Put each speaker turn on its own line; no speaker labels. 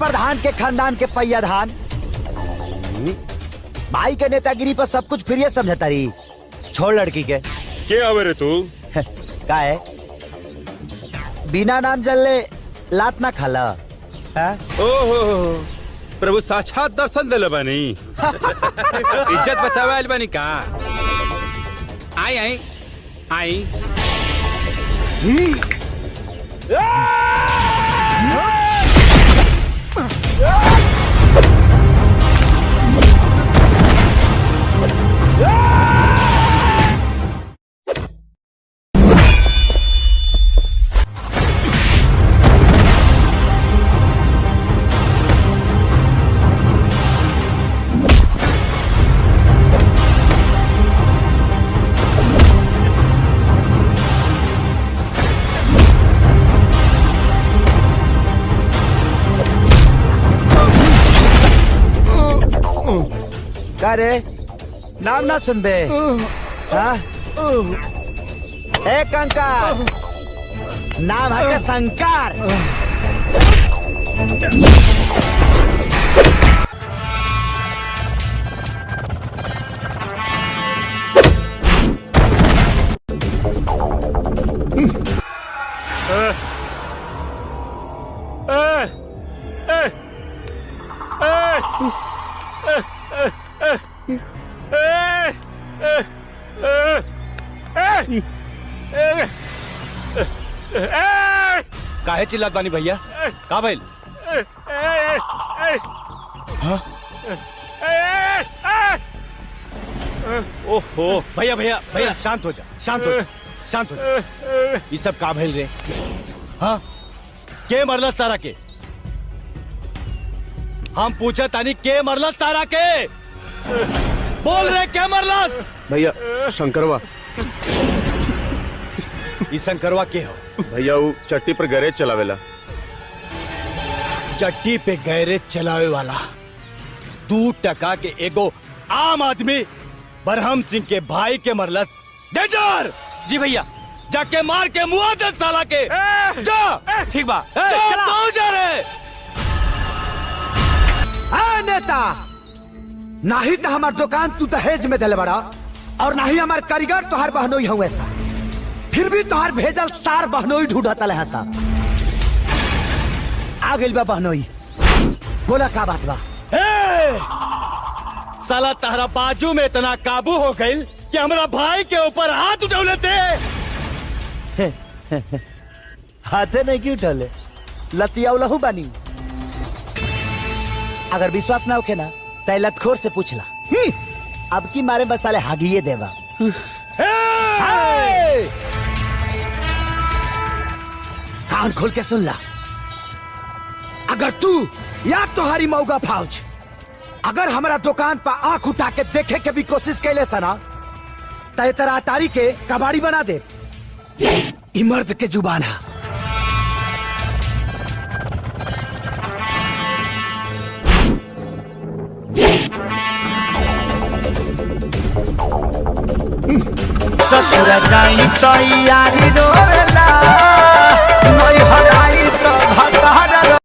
प्रधान के खानदान के पैया धान। भाई के नेतागिरी पर सब कुछ फिर समझता रही। छोड़ लड़की के
आवे रे तू
का है? बिना नाम जलले लात ना खाला।
ओहो प्रभु साक्षात दर्शन दिले बानी। इज्जत बचावे आइल बानी का? आई आई आई
रे नाम ना सुनबे? हाँ? ए कंकार, नाम है शंकर।
काहे चिल्लात बानी भैया? का भइल? ओहो भैया भैया भैया शांत हो जा, शांत हो जा, शांत हो जा। ये सब का भइल रे? हाँ के मरलस तारा के? हम पूछा तानी के मरलस तारा के? बोल रहे के मरलस?
भैया शंकरवा।
ई शंकरवा के हो?
भैया वो चट्टी पर गैरेज चलावेला।
चट्टी पे गैरेज चलावे वाला 2 टका के एगो आम आदमी बरहम सिंह के भाई के मरलस। डेंजर।
जी भैया।
जाके मार के मुआ दे साला के। जा।
ठीक बा।
चला तो जा रे।
नेता, ना ही तो हमार दुकान तू दहेज में दिले बड़ा और ना ही हमार कारीगर तोहार बहनोई हूँ ऐसा। फिर भी तोहार भेजल सार बहनोई ढूंढता है सा। आ गइल बा बहनोई, बोला का बात बा?
साला तारा बाजू में इतना काबू हो गई कि हमरा भाई के ऊपर हाथ उठौले थे।
हाथे नहीं क्यों उठौले? लतिया लहू बानी। अगर विश्वास ना होखे ना तो लतखोर से पूछला। अब की मारे मसाले हागिए देवा। कान खोल के सुन ला। अगर तू या तुम्हारी मौगा फौज अगर हमारा दुकान पर आंख उठा के देखे के भी कोशिश कैले सना तो तेरा अटारी के कबाड़ी बना दे। ई मर्द के जुबान है।
ससुर जाई तैयारी रोवेला।